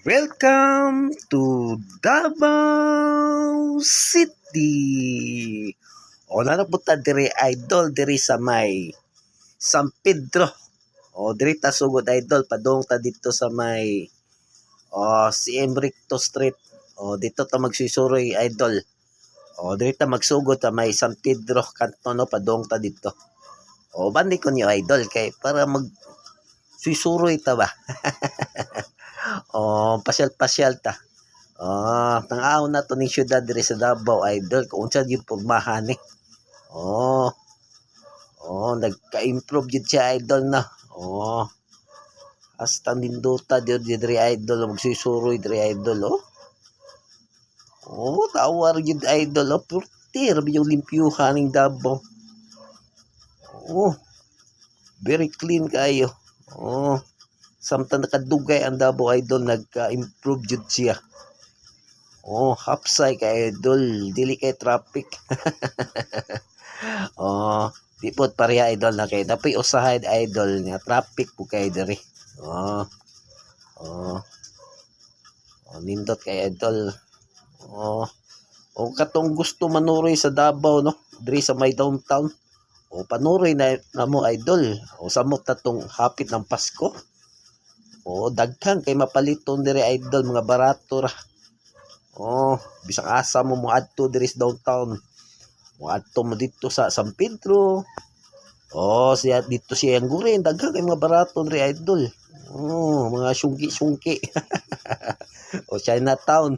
Welcome to Davao City. O nanapunta diri idol diri sa may San Pedro. O diri ta sugod idol padung ta dito sa may si Emricto Street. O dito ta magsisuroy idol. O diri ta magsugod ta may San Pedro kanto no padung ta dito. O bandi ko niyo idol kay para mag susuroy ta ba. Pasyal-pasyal ta. Tang-aw na to ning syudad diri sa Davao idol kung unsa yung pormahan ni. Nagka-improve jud siya idol na. Hasta ninduta diri idol magsusuroy diri idol tawar jud idol purti rabi yung limpyuhan ning Davao. Very clean kayo. Samtang nakadugay ang Davao idol nagka-improve jud siya. Hapsay kay idol, dili kay traffic. Di pod pareha idol na kay dapat usahay idol nga traffic po kay diri. Nindot kay idol. Katong gusto manuroy sa Davao no, diri sa may downtown. Panuroy na mo idol. Samot na tong hapit ng Pasko. Daghan kay mapaliton diri idol mga barato ra. Bisang asa mo adto diri sa downtown. Adto mo dito sa San Pedro. Siya dito siya ang gurin daghan kay mga barato diri idol. Mga sungki-sungki. Chinatown.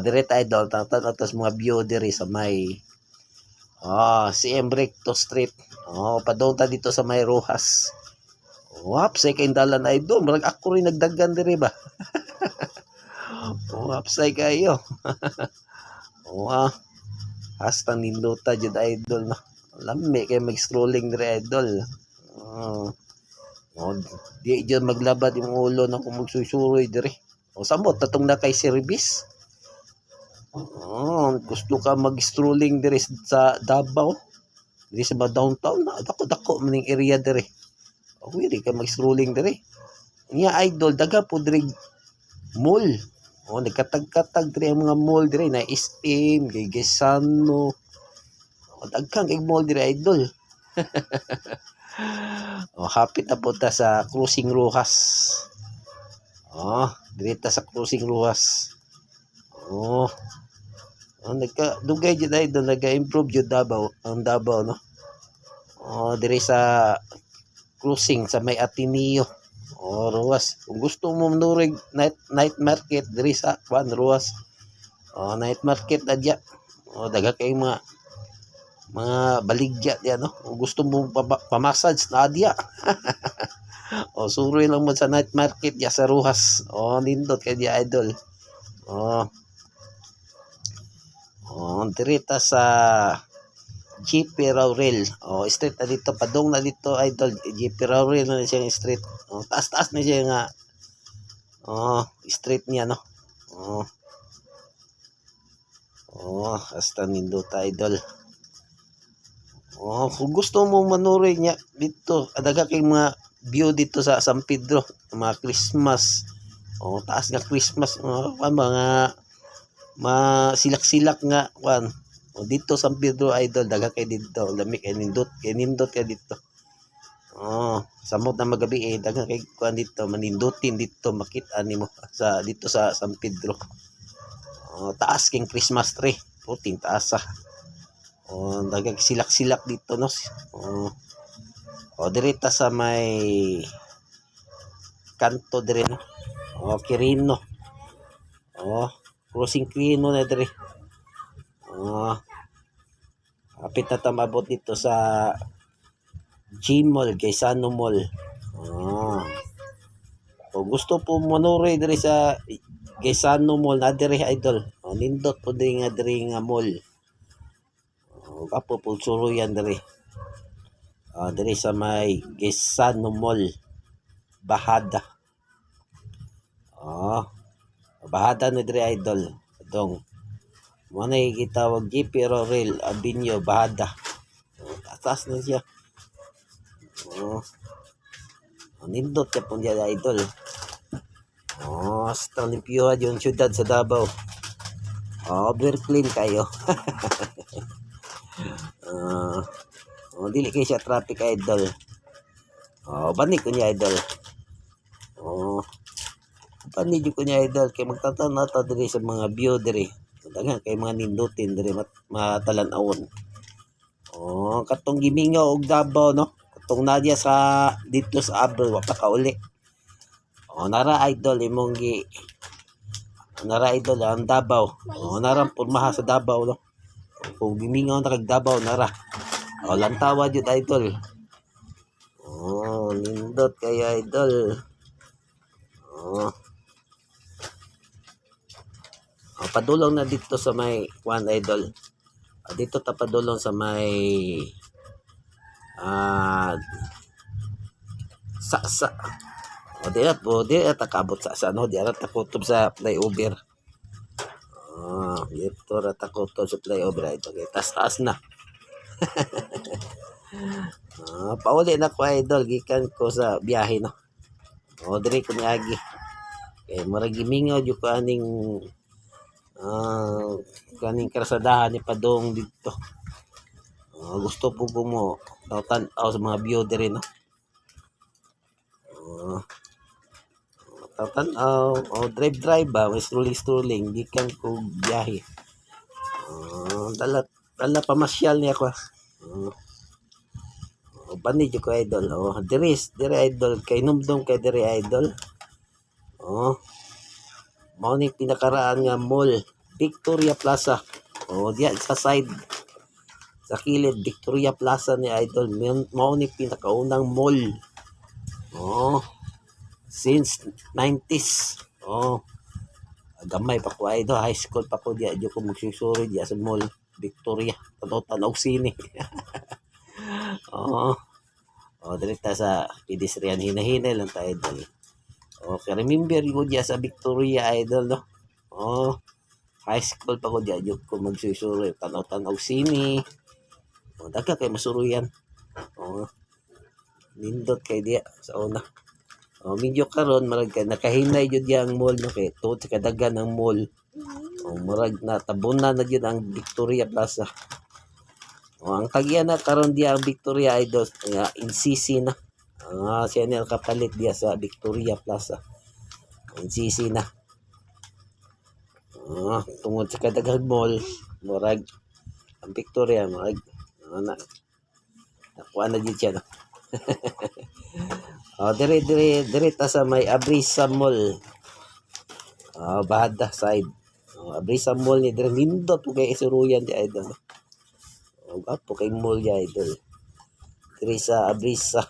Diri ta idol tatas mga view diri sa may si Emricto Street. Padung ta dito sa may Rojas. Hapsay kay dalan idol, marag ako rin nagdagan diri ba. Hapsay kayo. Hasta ninduta jud idol no. Lami kay mag-strolling diri idol. Di jud maglabad yung ulo na kung magsusuroy diri. Samot tatong na kay service. Gusto ka mag-strolling diri sa Davao. Diri sa downtown, dako-dako maning area diri. Di ka mag-strolling diri. Niya idol, daga po diri mall. Nagkatag-katag diri ang mga mall diri na Esteem, Gesano. Daghang kay mall diri idol. Hapit na po ta sa Cruising Rojas. Diri ta sa Cruising Rojas. Nagka-dugay jud idol, nag-improve jud Davao, ang Davao no. Diri sa cruising sa may Ateneo Ruas. Kung gusto mo manurig night market diri sa Ruas. Night market adya. Daga kay mga baligya diyan no. Kung gusto mo pa-massage na adya. Suroy lang mo sa night market ya sa Ruas. Nindot kay di idol. Diri ta sa GP Raurel. Street na dito. Padung na dito idol. GP Raurel na siya yung street. Taas-taas na siya nga. Street niya no. Hasta nindota idol. Kung gusto mo manuroy niya dito. Adaga kay mga view dito sa San Pedro. Mga Christmas. Taas nga Christmas. Mga silak-silak nga. Dito San Pedro idol daga kay dito lamig kay nindot kay dito. Samot na magabi daga kay kuan dito manindutin dito makita nimo sa dito sa San Pedro. Taas king Christmas tree puting taas daga silak-silak dito no. Diri ta sa may kanto diri no. Quirino. Cruising Quirino na diri. Kapit na tamabot dito sa G-Mall, Gesano Mall. Kung gusto po manuroy diri sa Gesano Mall na diri idol. Nindot po diri nga mall. Kapo po suruyan diri. Diri sa may Gesano Mall. Bahada. Bahada na diri idol. Dong. Muna gitawag GP Raurel Avenue Bahada. Taas na siya. Nindot ka po dyan idol. Hasta limpyuhan yung syudad sa Davao. Over clean kayo. Dili kayo siya traffic idol. Bani ko niya idol. Bani ko niya idol. Kaya magtataw na ito diri sa mga view diri. Dagan kay mga nindutin diri matalan-awon. Katong Gimingaw og Davao no. Katong nadya sa dito sa Abro wa pa kauli. Nara idol imong nara idol ang Davao. Nara pormaha sa Davao no. Kung Gimingaw na kag Davao nara. Lantawa jud idol. Nindot kayo idol. Padulong na dito sa may one idol. Dito ta padulong sa may sa di at takabot sa no, di at takutob sa flyover. Dito ra takutob sa flyover ito. Okay, taas na. Pauli na ko idol gikan ko sa biyahe no. Diri ko niagi. Kay murag Gimingaw jud ko kaning krasadahan ni padong dito. Gusto po mo tan-aw sa mga view diri no. Tan-aw drive ba may strolling gikan ko biyahe. Dala pamasyal niya ko. Bani jud ko idol. Diri idol kay numdum kay diri idol. Mao ni pinakaraan nga mall, Victoria Plaza. Diya sa side sa kilid Victoria Plaza ni idol. Mao ni pinakaunang mall. Since 90s. Gamay pa ko idol, high school pa ko diya ko magsusuri diya sa mall Victoria. Tanaw sini. Direta sa pedestrian hinahinay lang ta idol. Okay, remember ko diya sa Victoria idol no. High school pa ko diya ko magsusuri tanaw sini. Daga kay masuruyan. Nindot kay diya sa una. Medyo karon marag nakahinay jud yang mall no kay tuod sa kadagan ng mall. Marag na tabunan na jud ang Victoria Plaza. Ang tagya na karon diya ang Victoria idol NCC na. Siya niya kapalit diya sa Victoria Plaza. NCC na. Tungod sa kadagang mall, murag ang Victoria, murag nakuha na dito siya. No? Dire ta sa may Abrisa Mall. Bahada side. Abrisa Mall ni dire nindot po kay isuruyan di idol. Gapo kay mall ya idol. Dire sa Abrisa.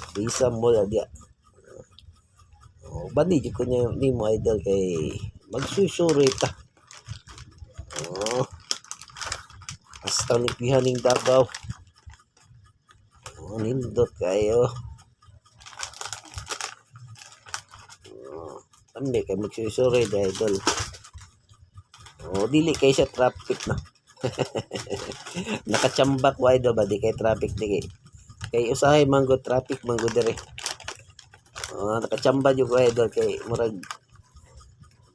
Abrisa Mall dia. Bani di ko niya ni mo idol kay magsusuri ta. Hasta lipihaning Davao. Nindot kayo. Hindi kay magsusuri di idol. Dili kay siya traffic na. Nakachambak wa idol ba di kay traffic di kay usahay manggo traffic manggo dire. Nakachamba jud ko idol kay murag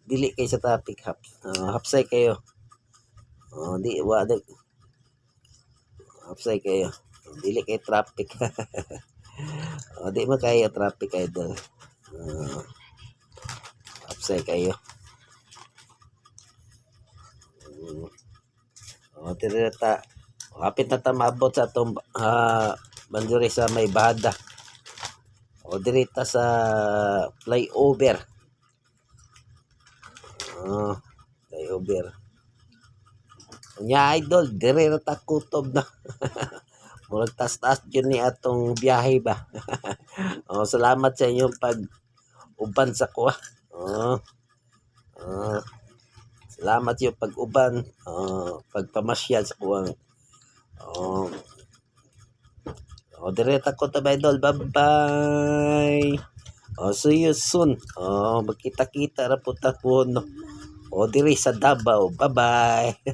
dili kay sa traffic hapsay kayo. Di wa hapsay kayo. Dili kay traffic. Di man kayo traffic idol. Hapsay kayo. Tireta kapit na ta maabot sa atong banduri sa may bahada. Direta sa flyover. Flyover. Nya idol, dire ta kutob na. Murag tas-tas yun ni atong biyahe ba. Salamat sa inyong pag-uban sa kuha. Salamat yung pag-uban, pagpamasyal sa kuwang. Direta ko tabay idol. Bye-bye. See you soon. Magkita-kita ra po ta po no. Diri sa Davao. Bye-bye.